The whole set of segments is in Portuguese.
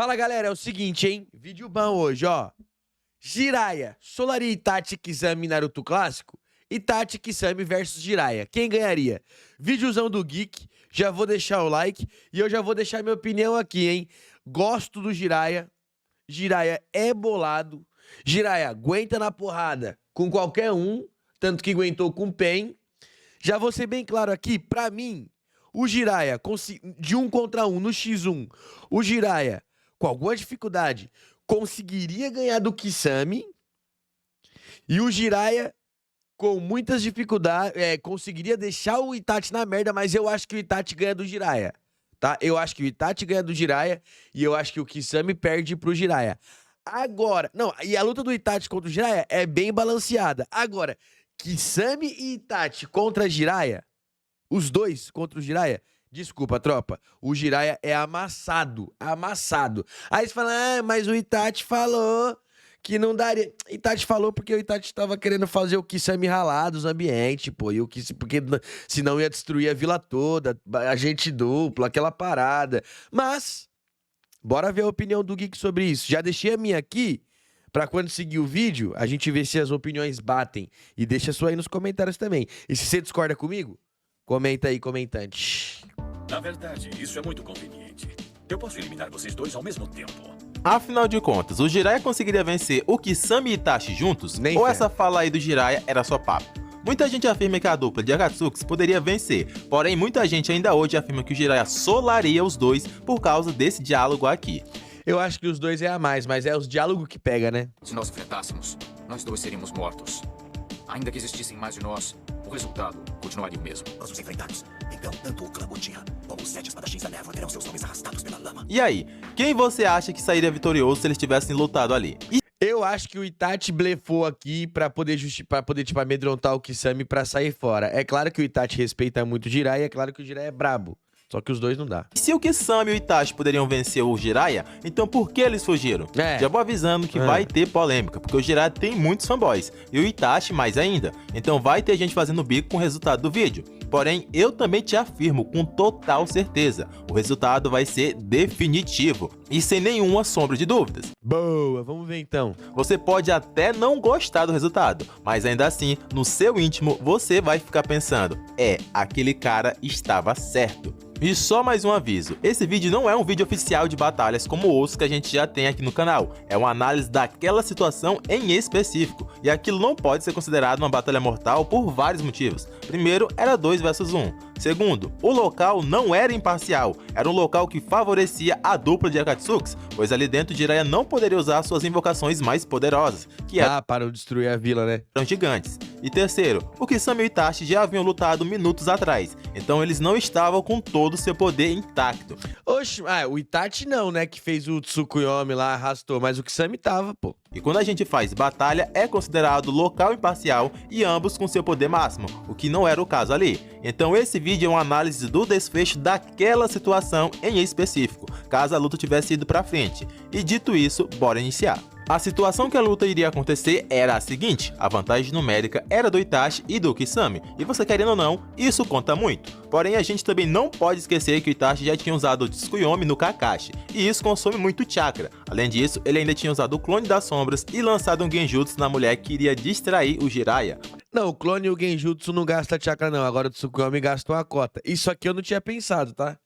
Fala, galera, é o seguinte, hein? Vídeo bom hoje, ó. Jiraiya, Solaria Itachi Kisame Naruto clássico. Itachi Kisame versus Jiraiya. Quem ganharia? Vídeozão do Geek. Já vou deixar o like e eu já vou deixar minha opinião aqui, hein? Gosto do Jiraiya. Jiraiya é bolado. Jiraiya aguenta na porrada com qualquer um, tanto que aguentou com o Pain. Já vou ser bem claro aqui, pra mim, o Jiraiya, de 1 contra 1 no X1, o Jiraiya, com alguma dificuldade, conseguiria ganhar do Kisame. E o Jiraiya, com muitas dificuldades, conseguiria deixar o Itachi na merda, mas eu acho que o Itachi ganha do Jiraiya, tá? Eu acho que o Itachi ganha do Jiraiya e eu acho que o Kisame perde pro Jiraiya. Agora, não, e a luta do Itachi contra o Jiraiya é bem balanceada. Agora, Kisame e Itachi contra Jiraiya, os dois contra o Jiraiya, desculpa, tropa, o Jiraiya é amassado, amassado. Aí você fala, mas o Itachi falou que não daria. Itachi falou porque o Itachi tava querendo fazer o Kisame ralar dos ambientes, pô, e o Kisame, porque senão ia destruir a vila toda, agente duplo, aquela parada. Mas, bora ver a opinião do Geek sobre isso. Já deixei a minha aqui, pra quando seguir o vídeo, a gente ver se as opiniões batem. E deixa a sua aí nos comentários também. E se você discorda comigo, comenta aí, comentante. Na verdade, isso é muito conveniente. Eu posso eliminar vocês dois ao mesmo tempo. Afinal de contas, o Jiraiya conseguiria vencer o Kisame e Itachi juntos? Nem ou fé. essa fala aí do Jiraiya era só papo? Muita gente afirma que a dupla de Akatsuki poderia vencer, porém muita gente ainda hoje afirma que o Jiraiya solaria os dois por causa desse diálogo aqui. Eu acho que os dois é a mais, mas é os diálogos que pega, né? Se nós enfrentássemos, nós dois seríamos mortos. Ainda que existissem mais de nós, o resultado continuaria o mesmo. Nós nos enfrentamos. Então, tanto o clã Uchiha como os 7 espadachins da névoa terão seus nomes arrastados pela lama. E aí, quem você acha que sairia vitorioso se eles tivessem lutado ali? Eu acho que o Itachi blefou aqui pra poder, tipo, amedrontar o Kisame pra sair fora. É claro que o Itachi respeita muito o Jiraiya, é claro que o Jiraiya é brabo. Só que os dois não dá. Se o Kisame e o Itachi poderiam vencer o Jiraiya, então por que eles fugiram? Já vou avisando que vai ter polêmica, porque o Jiraiya tem muitos fanboys, e o Itachi mais ainda. Então vai ter gente fazendo bico com o resultado do vídeo. Porém, eu também te afirmo com total certeza, o resultado vai ser definitivo, e sem nenhuma sombra de dúvidas. Boa, vamos ver então. Você pode até não gostar do resultado, mas ainda assim, no seu íntimo, você vai ficar pensando, aquele cara estava certo. E só mais um aviso, esse vídeo não é um vídeo oficial de batalhas como outros que a gente já tem aqui no canal, é uma análise daquela situação em específico, e aquilo não pode ser considerado uma batalha mortal por vários motivos. Primeiro, era 2 versus 1. Segundo, o local não era imparcial, era um local que favorecia a dupla de Akatsuki, pois ali dentro Jiraiya não poderia usar suas invocações mais poderosas, que eram para destruir a vila, né? gigantes. E terceiro, o Kisame e o Itachi já haviam lutado minutos atrás, então eles não estavam com todo o seu poder intacto. Oxe, o Itachi não, né? Que fez o Tsukuyomi lá, arrastou, mas o Kisame tava, pô. E quando a gente faz batalha, é considerado local imparcial e ambos com seu poder máximo, o que não era o caso ali. Então esse vídeo é uma análise do desfecho daquela situação em específico, caso a luta tivesse ido pra frente. E dito isso, bora iniciar. A situação que a luta iria acontecer era a seguinte, a vantagem numérica era do Itachi e do Kisame, e você querendo ou não, isso conta muito. Porém, a gente também não pode esquecer que o Itachi já tinha usado o Tsukuyomi no Kakashi, e isso consome muito chakra. Além disso, ele ainda tinha usado o Clone das Sombras e lançado um Genjutsu na mulher que iria distrair o Jiraiya. Não, o Clone e o Genjutsu não gasta chakra não, agora o Tsukuyomi gastou a cota. Isso aqui eu não tinha pensado, tá?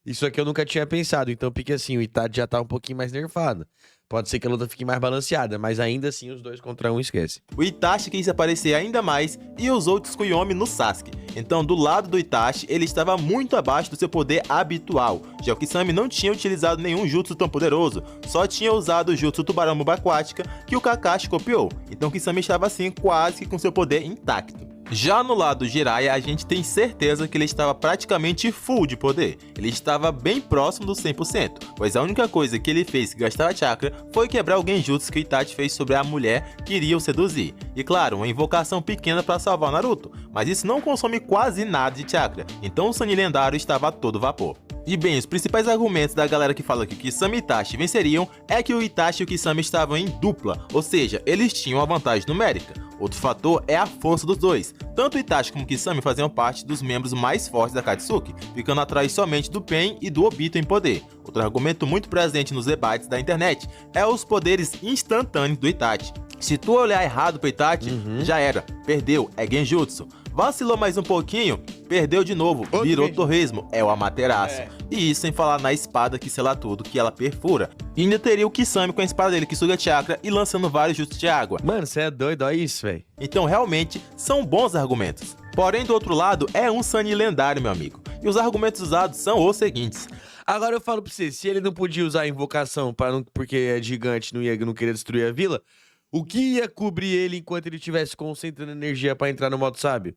Isso aqui eu nunca tinha pensado, então porque assim, o Itachi já tá um pouquinho mais nerfado. Pode ser que a luta fique mais balanceada, mas ainda assim os 2 contra 1 esquece. O Itachi quis aparecer ainda mais e usou o Tsukuyomi no Sasuke. Então do lado do Itachi, ele estava muito abaixo do seu poder habitual. Já o Kisame não tinha utilizado nenhum jutsu tão poderoso, só tinha usado o jutsu Tubarão Bomba Aquática que o Kakashi copiou. Então o Kisame estava assim quase que com seu poder intacto. Já no lado do Jiraiya, a gente tem certeza que ele estava praticamente full de poder. Ele estava bem próximo do 100%, pois a única coisa que ele fez que gastava chakra foi quebrar o Genjutsu que o Itachi fez sobre a mulher que iria o seduzir. E claro, uma invocação pequena para salvar o Naruto, mas isso não consome quase nada de chakra, então o Sannin lendário estava a todo vapor. E bem, os principais argumentos da galera que fala que o Kisame e Itachi venceriam é que o Itachi e o Kisame estavam em dupla, ou seja, eles tinham a vantagem numérica. Outro fator é a força dos dois. Tanto Itachi como Kisame faziam parte dos membros mais fortes da Akatsuki, ficando atrás somente do Pain e do Obito em poder. Outra Outro argumento muito presente nos debates da internet é os poderes instantâneos do Itachi. Se tu olhar errado pro Itachi, já era, perdeu, é Genjutsu. Vacilou mais um pouquinho, perdeu de novo, virou torresmo, é o Amaterasu. E isso sem falar na espada que sela tudo, que ela perfura. E ainda teria o Kisame com a espada dele que suga chakra e lançando vários jutsus de água. Mano, você é doido, olha isso, velho. Então realmente são bons argumentos. Porém, do outro lado, é um Sannin lendário, meu amigo. E os argumentos usados são os seguintes. Agora eu falo pra você, se ele não podia usar a invocação porque é gigante e não queria destruir a vila, o que ia cobrir ele enquanto ele estivesse concentrando energia pra entrar no modo sábio?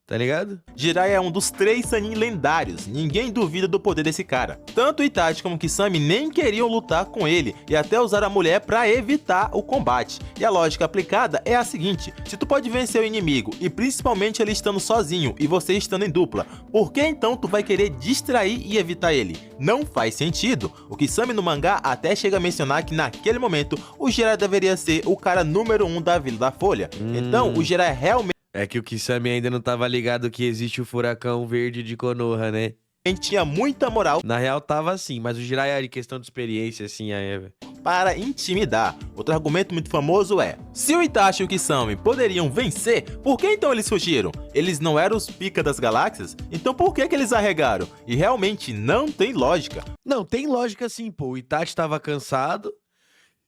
Tá ligado? Jiraiya é um dos 3 Sannin lendários, ninguém duvida do poder desse cara. Tanto Itachi como Kisame nem queriam lutar com ele e até usar a mulher pra evitar o combate. E a lógica aplicada é a seguinte, se tu pode vencer o inimigo e principalmente ele estando sozinho e você estando em dupla, por que então tu vai querer distrair e evitar ele? Não faz sentido. O Kisame no mangá até chega a mencionar que naquele momento o Jiraiya deveria ser o cara número 1 da Vila da Folha. Então o Jiraiya realmente É que o Kisame ainda não tava ligado que existe o furacão verde de Konoha, né? tinha muita moral Na real tava assim, mas o Jiraiya em questão de experiência, assim, aí, velho. para intimidar. Outro argumento muito famoso é: se o Itachi e o Kisame poderiam vencer, por que então eles fugiram? Eles não eram os pica das galáxias? Então por que eles arregaram? E realmente não tem lógica. Não, tem lógica sim, pô. O Itachi tava cansado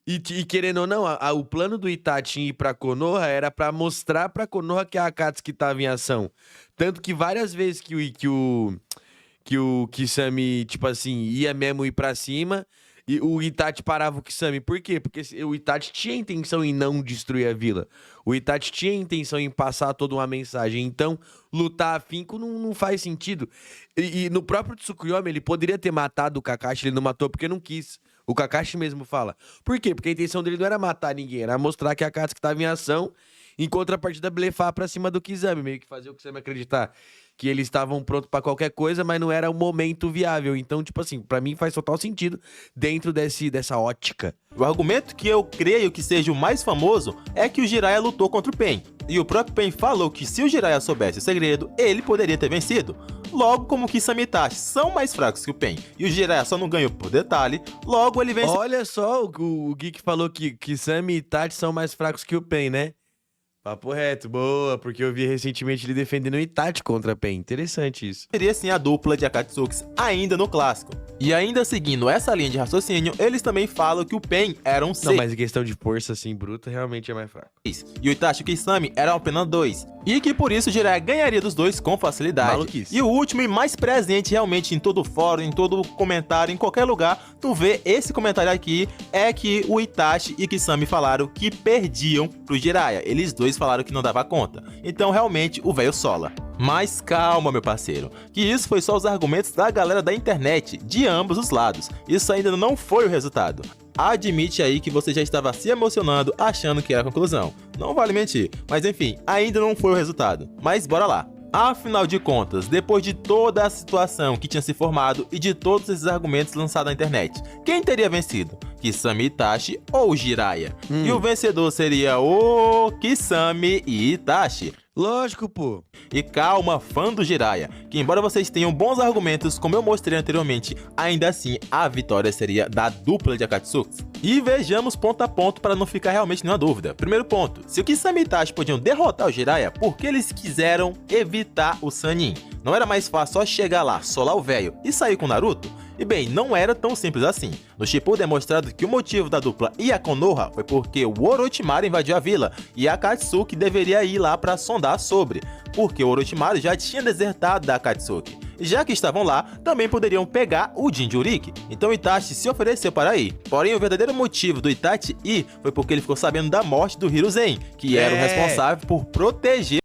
e querendo ou não, o plano do Itachi ir pra Konoha era pra mostrar pra Konoha que a Akatsuki tava em ação. Tanto que várias vezes que o Kisame, tipo assim, ia mesmo ir pra cima e o Itachi parava o Kisame. Por quê? Porque o Itachi tinha intenção em não destruir a vila. O Itachi tinha intenção em passar toda uma mensagem. Então, lutar afinco não faz sentido. E no próprio Tsukuyomi, ele poderia ter matado o Kakashi, ele não matou porque não quis. O Kakashi mesmo fala. Por quê? Porque a intenção dele não era matar ninguém, era mostrar que a Akatsuki estava em ação, em contrapartida blefar pra cima do Kisame, meio que fazer o Kisame acreditar que eles estavam prontos pra qualquer coisa, mas não era o momento viável. Então, tipo assim, pra mim faz total sentido dentro dessa ótica. O argumento que eu creio que seja o mais famoso é que o Jiraiya lutou contra o Pain. E o próprio Pain falou que se o Jiraiya soubesse o segredo, ele poderia ter vencido. Logo, como o Kisame e Itachi são mais fracos que o Pain e o Jiraiya só não ganhou por detalhe, logo ele vence. Olha só, o Geek falou que Kisame e Itachi são mais fracos que o Pain, né? Papo reto, boa, porque eu vi recentemente ele defendendo o Itachi contra a Pain. Interessante isso. Seria sim a dupla de Akatsukis ainda no clássico. E ainda seguindo essa linha de raciocínio, eles também falam que o Pain era um 6. Não, mas em questão de força, assim, bruta, realmente é mais fraco. E o Itachi e o Kisame eram apenas 2. E que por isso o Jiraiya ganharia dos dois com facilidade. Maluquice. E o último e mais presente realmente em todo fórum, em todo comentário, em qualquer lugar, tu vê esse comentário aqui, é que o Itachi e Kisame falaram que perdiam pro Jiraiya. Eles dois falaram que não dava conta. Então realmente o velho sola. Mas calma, meu parceiro, que isso foi só os argumentos da galera da internet, de ambos os lados. Isso ainda não foi o resultado. Admite aí que você já estava se emocionando achando que era a conclusão. Não vale mentir, mas enfim, ainda não foi o resultado. Mas bora lá. Afinal de contas, depois de toda a situação que tinha se formado e de todos esses argumentos lançados na internet, quem teria vencido? Kisame Itachi ou Jiraiya? E o vencedor seria o Kisame e Itachi. Lógico, pô. E calma, fã do Jiraiya, que embora vocês tenham bons argumentos, como eu mostrei anteriormente, ainda assim a vitória seria da dupla de Akatsuki. E vejamos ponto a ponto para não ficar realmente nenhuma dúvida. Primeiro ponto, se o Kisame e Itachi podiam derrotar o Jiraiya, por que eles quiseram evitar o Sannin? Não era mais fácil só chegar lá, solar o velho e sair com o Naruto? E bem, não era tão simples assim. No Shippuden é mostrado que o motivo da dupla ir a Konoha foi porque o Orochimaru invadiu a vila e a Akatsuki deveria ir lá para sondar sobre, porque o Orochimaru já tinha desertado da Akatsuki. E já que estavam lá, também poderiam pegar o Jinchuriki. Então Itachi se ofereceu para ir. Porém, o verdadeiro motivo do Itachi ir foi porque ele ficou sabendo da morte do Hiruzen, que era o responsável por proteger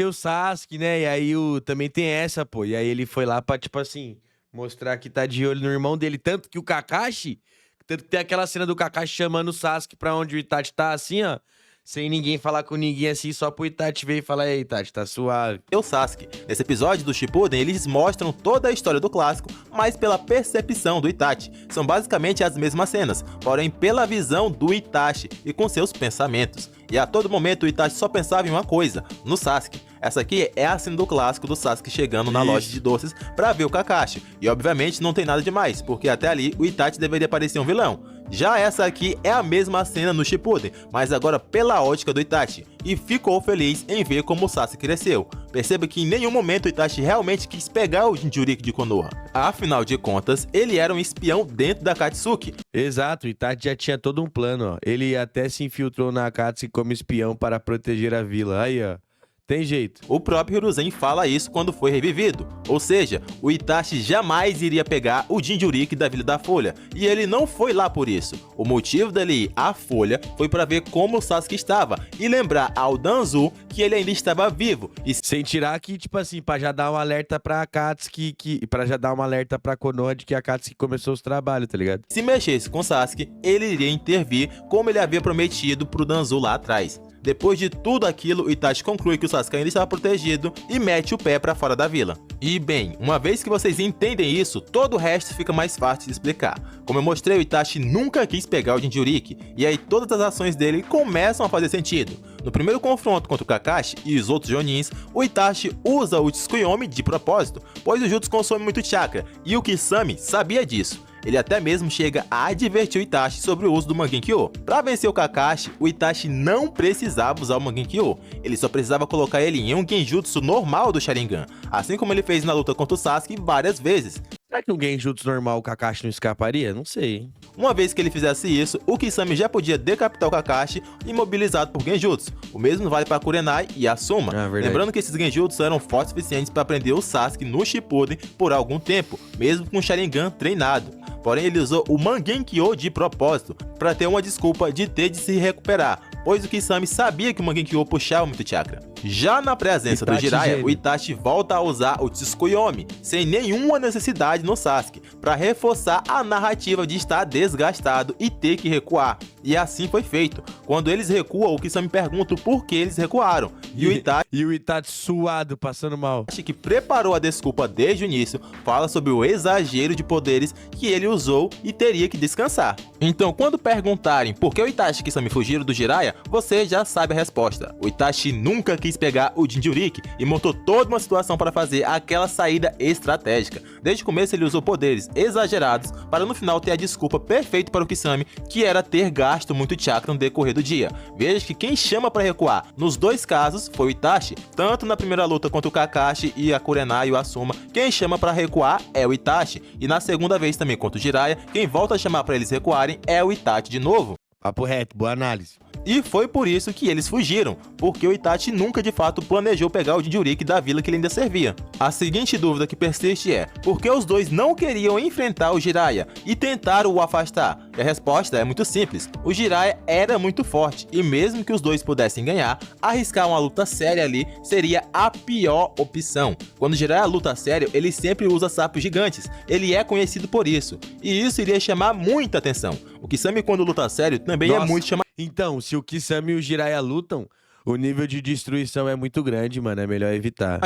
O Sasuke, né? E aí também tem essa, pô. E aí ele foi lá pra, tipo assim, mostrar que tá de olho no irmão dele. Tanto que o Kakashi, tanto que tem aquela cena do Kakashi chamando o Sasuke pra onde o Itachi tá, assim, ó. Sem ninguém falar com ninguém, assim, só pro Itachi ver e falar: ei, Itachi, tá suave. o Sasuke. Nesse episódio do Shippuden, eles mostram toda a história do clássico, mas pela percepção do Itachi. São basicamente as mesmas cenas, porém pela visão do Itachi e com seus pensamentos. E a todo momento o Itachi só pensava em uma coisa, no Sasuke. Essa aqui é a cena do clássico do Sasuke chegando na loja de doces pra ver o Kakashi. E obviamente não tem nada demais, porque até ali o Itachi deveria parecer um vilão. Já essa aqui é a mesma cena no Shippuden, mas agora pela ótica do Itachi, e ficou feliz em ver como o Sasuke cresceu. Perceba que em nenhum momento o Itachi realmente quis pegar o Jinchuriki de Konoha. Afinal de contas, ele era um espião dentro da Akatsuki. Exato, o Itachi já tinha todo um plano, ó. Ele até se infiltrou na Akatsuki como espião para proteger a vila. Aí, ó. Tem jeito. O próprio Hiruzen fala isso quando foi revivido, ou seja, o Itachi jamais iria pegar o Jinchuriki da Vila da Folha, e ele não foi lá por isso. O motivo dele ir à Folha foi para ver como o Sasuke estava e lembrar ao Danzo que ele ainda estava vivo. E sem tirar que, tipo assim, pra já dar um alerta pra Akatsuki, pra já dar um alerta pra Konoha de que a Akatsuki começou os trabalhos, tá ligado? se mexesse com Sasuke, ele iria intervir como ele havia prometido pro Danzo lá atrás. Depois de tudo aquilo, o Itachi conclui que o Sasuke ainda estava protegido e mete o pé pra fora da vila. E bem, uma vez que vocês entendem isso, todo o resto fica mais fácil de explicar. Como eu mostrei, o Itachi nunca quis pegar o Jinchuriki, e aí todas as ações dele começam a fazer sentido. No primeiro confronto contra o Kakashi e os outros Jonins, o Itachi usa o Tsukuyomi de propósito, pois o Jutsu consome muito chakra, e o Kisame sabia disso. Ele até mesmo chega a advertir o Itachi sobre o uso do Mangekyou. Para vencer o Kakashi, o Itachi não precisava usar o Mangekyou, ele só precisava colocar ele em um Genjutsu normal do Sharingan, assim como ele fez na luta contra o Sasuke várias vezes. Será que um Genjutsu normal o Kakashi não escaparia? Não sei, hein? Uma vez que ele fizesse isso, o Kisame já podia decapitar o Kakashi imobilizado por Genjutsu. O mesmo vale para Kurenai e Asuma. Lembrando que esses Genjutsu eram fortes o suficientes para prender o Sasuke no Shippuden por algum tempo, mesmo com o Sharingan treinado. Porém, ele usou o Mangekyou de propósito, para ter uma desculpa de ter de se recuperar, pois o Kisame sabia que o Mangekyou puxava muito chakra. Já na presença do Jiraiya, o Itachi volta a usar o Tsukuyomi, sem nenhuma necessidade no Sasuke, para reforçar a narrativa de estar desgastado e ter que recuar. E assim foi feito. Quando eles recuam, o Kisame pergunta o porquê eles recuaram. E o Itachi suado, passando mal. Que preparou a desculpa desde o início, fala sobre o exagero de poderes que ele usou e teria que descansar. Então, quando perguntarem por que o Itachi e Kisame fugiram do Jiraiya, você já sabe a resposta. O Itachi nunca quis pegar o Jinchuriki e montou toda uma situação para fazer aquela saída estratégica. Desde o começo ele usou poderes exagerados para no final ter a desculpa perfeita para o Kisame, que era ter gasto muito chakra no decorrer do dia. Veja que quem chama para recuar nos dois casos foi o Itachi, tanto na primeira luta contra o Kakashi e a Kurenai e o Asuma, quem chama para recuar é o Itachi, e na segunda vez também contra o Jiraiya, quem volta a chamar para eles recuarem é o Itachi de novo. Papo reto, boa análise. E foi por isso que eles fugiram, porque o Itachi nunca de fato planejou pegar o Jinchuriki da vila que ele ainda servia. A seguinte dúvida que persiste é, por que os dois não queriam enfrentar o Jiraiya e tentaram o afastar? E a resposta é muito simples, o Jiraiya era muito forte, e mesmo que os dois pudessem ganhar, arriscar uma luta séria ali seria a pior opção. Quando o Jiraiya luta sério, ele sempre usa sapos gigantes, ele é conhecido por isso, e isso iria chamar muita atenção. O Kisame quando luta sério também é muito chamado. Então, se o Kisame e o Jiraiya lutam, o nível de destruição é muito grande, mano, é melhor evitar.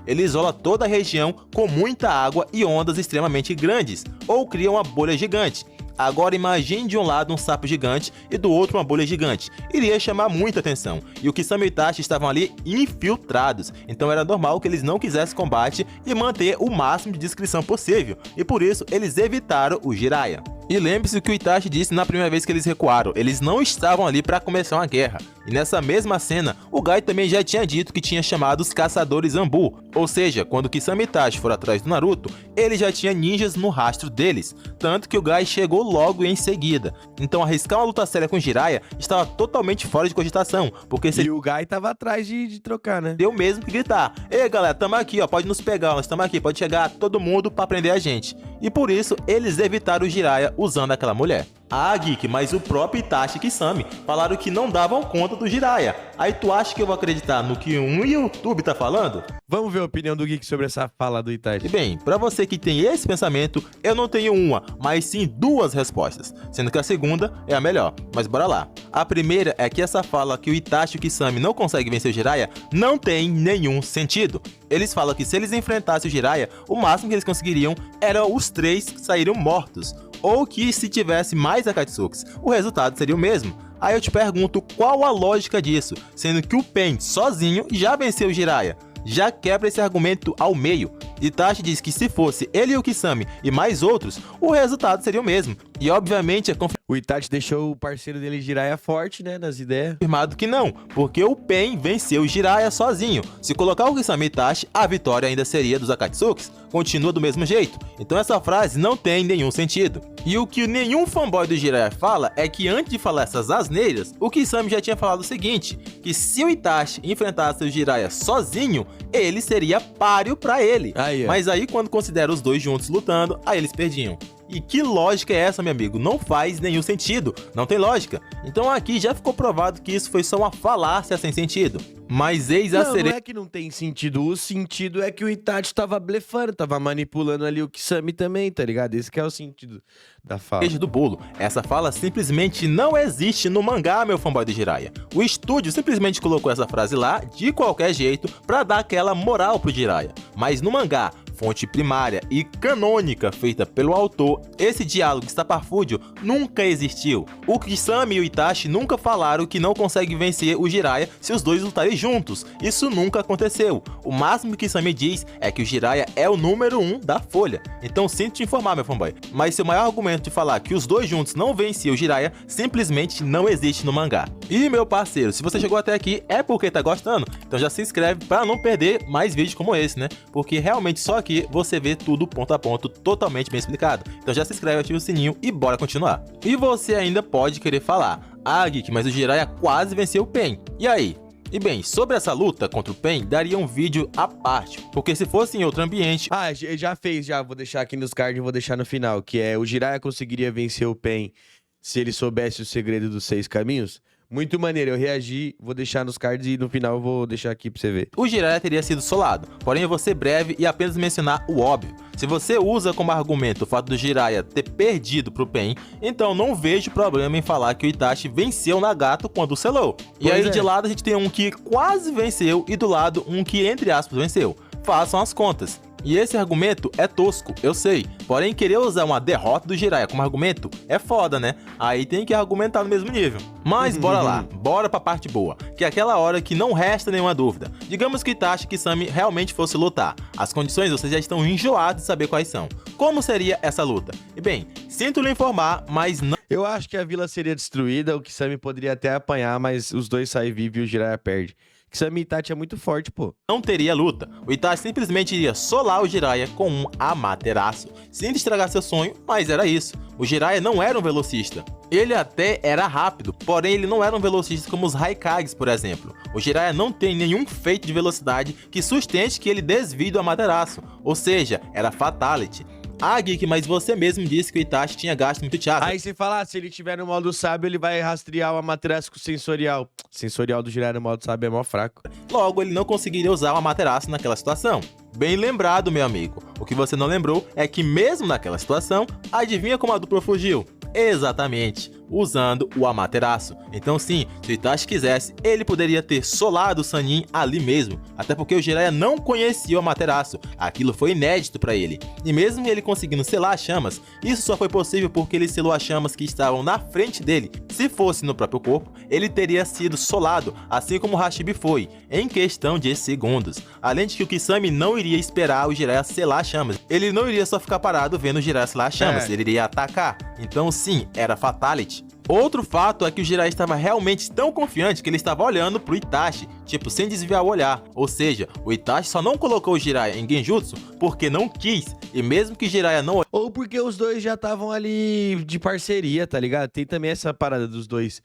Ele isola toda a região com muita água e ondas extremamente grandes, ou cria uma bolha gigante. Agora imagine de um lado um sapo gigante e do outro uma bolha gigante. Iria chamar muita atenção. E o Kisame e o Itachi estavam ali infiltrados. Então era normal que eles não quisessem combate e manter o máximo de discrição possível. E por isso eles evitaram o Jiraiya. E lembre-se o que o Itachi disse na primeira vez que eles recuaram. Eles não estavam ali para começar uma guerra. E nessa mesma cena, o Gai também já tinha dito que tinha chamado os caçadores Anbu. Ou seja, quando Kisame e Itachi foram atrás do Naruto, ele já tinha ninjas no rastro deles. Tanto que o Gai chegou logo em seguida. Então arriscar uma luta séria com Jiraiya estava totalmente fora de cogitação. Porque E o Gai tava atrás de trocar, né? deu mesmo que gritar: ei galera, tamo aqui, ó, pode nos pegar, nós estamos aqui, pode chegar todo mundo pra prender a gente. E por isso, eles evitaram o Jiraiya usando aquela mulher. Ah, Geek, mas o próprio Itachi e Kisame falaram que não davam conta do Jiraiya. Aí tu acha que eu vou acreditar no que um YouTube tá falando? Vamos ver a opinião do Geek sobre essa fala do Itachi. E bem, pra você que tem esse pensamento, eu não tenho uma, mas sim duas respostas, sendo que a segunda é a melhor. Mas bora lá. A primeira é que essa fala que o Itachi e o Kisame não conseguem vencer o Jiraiya não tem nenhum sentido. Eles falam que se eles enfrentassem o Jiraiya, o máximo que eles conseguiriam era os três saírem mortos. ou que se tivesse mais Akatsukis, o resultado seria o mesmo. Aí eu te pergunto qual a lógica disso, sendo que o Pain sozinho já venceu o Jiraiya. Já quebra esse argumento ao meio. Itachi diz que se fosse ele e o Kisame e mais outros, o resultado seria o mesmo. E obviamente é O Itachi deixou o parceiro dele Jiraiya forte, né, nas ideias. confirmado que não, porque o Pain venceu o Jiraiya sozinho. Se colocar o Kisame e Itachi, a vitória ainda seria dos Akatsukis. Continua do mesmo jeito. Então essa frase não tem nenhum sentido. E o que nenhum fanboy do Jiraiya fala é que antes de falar essas asneiras, o Kisame já tinha falado o seguinte, que se o Itachi enfrentasse o Jiraiya sozinho, ele seria páreo pra ele. Aí, ó. Mas aí quando considera os dois juntos lutando, aí eles perdiam. E que lógica é essa, meu amigo? Não faz nenhum sentido. Não tem lógica. Então aqui já ficou provado que isso foi só uma falácia sem sentido. Mas eis a Não cereja é que não tem sentido. O sentido é que o Itachi tava blefando, tava manipulando ali o Kisame também, tá ligado? Esse que é o sentido da fala. do bolo. Essa fala simplesmente não existe no mangá, meu fanboy do Jiraiya. O estúdio simplesmente colocou essa frase lá, de qualquer jeito, pra dar aquela moral pro Jiraiya. Mas no mangá, fonte primária e canônica feita pelo autor, esse diálogo estapafúrdio nunca existiu. O Kisame e o Itachi nunca falaram que não conseguem vencer o Jiraiya se os dois lutarem juntos. Isso nunca aconteceu. O máximo que Kisame diz é que o Jiraiya é o número 1 da folha. Então sinto te informar, meu fanboy, mas seu maior argumento de falar que os dois juntos não venciam o Jiraiya simplesmente não existe no mangá. E meu parceiro, se você chegou até aqui é porque tá gostando, então já se inscreve para não perder mais vídeos como esse, né? Porque realmente só aqui você vê tudo ponto a ponto, totalmente bem explicado. Então já se inscreve, ativa o sininho e bora continuar. E você ainda pode querer falar, ah Geek, mas o Jiraiya quase venceu o Pain. E aí? E bem, sobre essa luta contra o Pain, daria um vídeo à parte, porque se fosse em outro ambiente... Ah, já fez, já. Vou deixar aqui nos cards e vou deixar no final. Que é, o Jiraiya conseguiria vencer o Pain se ele soubesse o segredo dos 6 caminhos. Muito maneiro, eu reagi, vou deixar nos cards e no final eu vou deixar aqui pra você ver. O Jiraiya teria sido solado, porém eu vou ser breve e apenas mencionar o óbvio. Se você usa como argumento o fato do Jiraiya ter perdido pro Pain, então não vejo problema em falar que o Itachi venceu o Nagato quando o selou. E Pois aí é. de lado a gente tem um que quase venceu e do lado um que entre aspas venceu. Façam as contas. E esse argumento é tosco, eu sei. Porém, querer usar uma derrota do Jiraiya como argumento é foda, né? Aí tem que argumentar no mesmo nível. Mas bora lá, bora pra parte boa, que é aquela hora que não resta nenhuma dúvida. Digamos que Itachi e Kisame realmente fosse lutar. As condições vocês já estão enjoados de saber quais são. Como seria essa luta? E bem, sinto lhe informar, mas não... Eu acho que a vila seria destruída, o Kisame poderia até apanhar, mas os dois saem vivos e o Jiraiya perde. Kisame e Itachi é muito forte, pô. Não teria luta. O Itachi simplesmente iria solar o Jiraiya com um Amaterasu. Sem estragar seu sonho, mas era isso. O Jiraiya não era um velocista. Ele até era rápido, porém ele não era um velocista como os Haikages, por exemplo. O Jiraiya não tem nenhum feito de velocidade que sustente que ele desvie do Amaterasu, ou seja, era Fatality. Ah, Geek, mas você mesmo disse que o Itachi tinha gasto muito chakra. Aí você fala, se ele tiver no modo sábio, ele vai rastrear o Amaterasu com o sensorial. O sensorial do Jiraiya no modo sábio é mó fraco. Logo, ele não conseguiria usar o Amaterasu naquela situação. Bem lembrado, meu amigo. O que você não lembrou é que mesmo naquela situação, adivinha como a dupla fugiu? Exatamente, usando o Amaterasu. Então sim, se o Itachi quisesse, ele poderia ter solado o Sannin ali mesmo, até porque o Jiraiya não conhecia o Amaterasu, aquilo foi inédito para ele. E mesmo ele conseguindo selar as chamas, isso só foi possível porque ele selou as chamas que estavam na frente dele. Se fosse no próprio corpo, ele teria sido solado, assim como o Hashibi foi, em questão de segundos. Além de que o Kisame não iria esperar o Jiraiya selar as chamas, ele não iria só ficar parado vendo o Jiraiya selar as chamas, ele iria atacar. Então sim, era Fatality. Outro fato é que o Jiraiya estava realmente tão confiante que ele estava olhando pro Itachi, tipo, sem desviar o olhar. Ou seja, o Itachi só não colocou o Jiraiya em Genjutsu porque não quis, e mesmo que Jiraiya não... Ou porque os dois já estavam ali de parceria, tá ligado? Tem também essa parada dos dois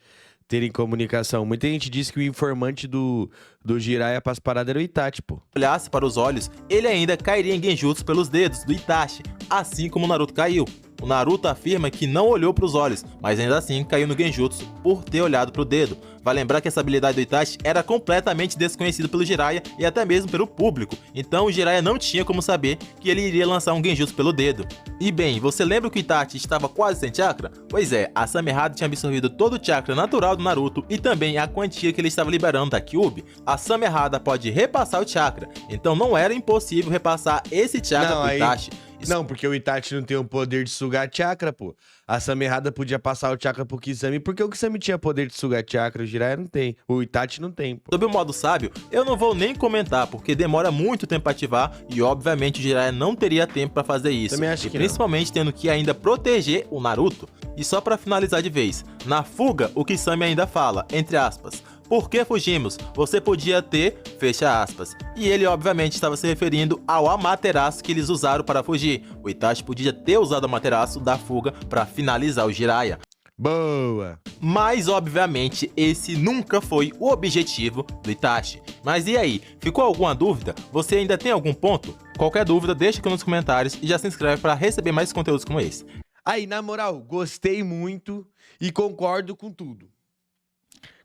terem comunicação. Muita gente diz que o informante do Jiraiya pras paradas era o Itachi, pô. olhasse para os olhos, ele ainda cairia em Genjutsu pelos dedos do Itachi, assim como o Naruto caiu. O Naruto afirma que não olhou para os olhos, mas ainda assim caiu no Genjutsu por ter olhado para o dedo. Vale lembrar que essa habilidade do Itachi era completamente desconhecida pelo Jiraiya e até mesmo pelo público, então o Jiraiya não tinha como saber que ele iria lançar um Genjutsu pelo dedo. E bem, você lembra que o Itachi estava quase sem chakra? Pois é, a Samehada tinha absorvido todo o chakra natural do Naruto e também a quantia que ele estava liberando da Kyuubi. A Samehada pode repassar o chakra, então não era impossível repassar esse chakra pro Itachi. Isso Não, porque o Itachi não tem o poder de sugar chakra, pô. A Samerrada podia passar o chakra pro Kisame, porque o Kisame tinha poder de sugar chakra, o Jiraiya não tem. O Itachi não tem, pô. Sobre o modo sábio, eu não vou nem comentar, porque demora muito tempo pra ativar e obviamente o Jiraiya não teria tempo pra fazer isso. Também acho E que principalmente tendo que ainda proteger o Naruto. E só pra finalizar de vez, na fuga o Kisame ainda fala, entre aspas, "Por que fugimos? Você podia ter", fecha aspas. E ele obviamente estava se referindo ao Amaterasu que eles usaram para fugir. O Itachi podia ter usado o Amaterasu da fuga para finalizar o Jiraiya. Boa! Mas, obviamente, esse nunca foi o objetivo do Itachi. Mas e aí, ficou alguma dúvida? Você ainda tem algum ponto? Qualquer dúvida, deixa aqui nos comentários e já se inscreve para receber mais conteúdos como esse. Aí, na moral, gostei muito e concordo com tudo.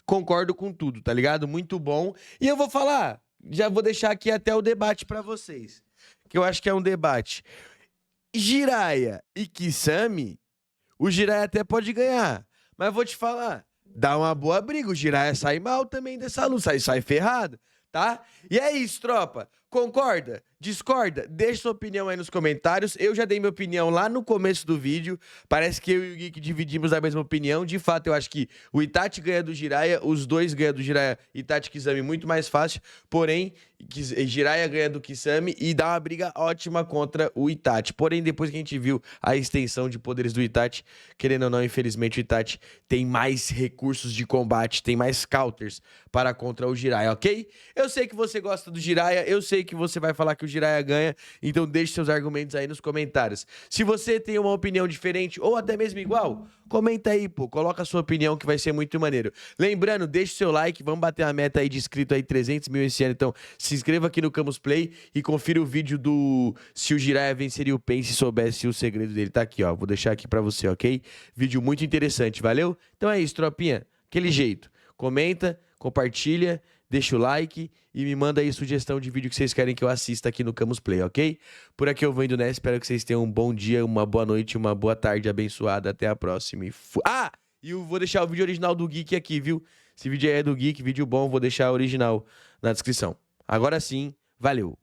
Concordo com tudo, tá ligado? Muito bom. E eu vou falar, já vou deixar aqui até o debate pra vocês, que eu acho que é um debate. Jiraiya e Kisame, o Jiraiya até pode ganhar, mas vou te falar, dá uma boa briga, o Jiraiya sai mal também dessa luta, sai ferrado, tá? E é isso, tropa. Concorda? Discorda? Deixa sua opinião aí nos comentários. Eu já dei minha opinião lá no começo do vídeo. Parece que eu e o Geek dividimos a mesma opinião. De fato, eu acho que o Itachi ganha do Jiraiya, os dois ganham do Jiraiya, Itachi e Kisame muito mais fácil. Porém, Jiraiya ganha do Kisame e dá uma briga ótima contra o Itachi. Porém, depois que a gente viu a extensão de poderes do Itachi, querendo ou não, infelizmente o Itachi tem mais recursos de combate, tem mais counters para contra o Jiraiya, ok? Eu sei que você gosta do Jiraiya, eu sei que você vai falar que o Jiraiya ganha, então deixe seus argumentos aí nos comentários. Se você tem uma opinião diferente ou até mesmo igual, comenta aí, pô, coloca a sua opinião que vai ser muito maneiro. Lembrando, deixe seu like, vamos bater a meta aí de inscrito aí, 300 mil esse ano, então se inscreva aqui no Camus Play e confira o vídeo do se o Jiraiya venceria o Pain se soubesse o segredo dele, tá aqui, ó, vou deixar aqui pra você, ok? Vídeo muito interessante, valeu? Então é isso, tropinha, aquele jeito, comenta, compartilha, deixa o like e me manda aí sugestão de vídeo que vocês querem que eu assista aqui no Camus Play, ok? Por aqui eu vou indo nessa, espero que vocês tenham um bom dia, uma boa noite, uma boa tarde abençoada, até a próxima e Ah! E eu vou deixar o vídeo original do Geek aqui, viu? Esse vídeo aí é do Geek, vídeo bom, vou deixar o original na descrição. Agora sim, valeu!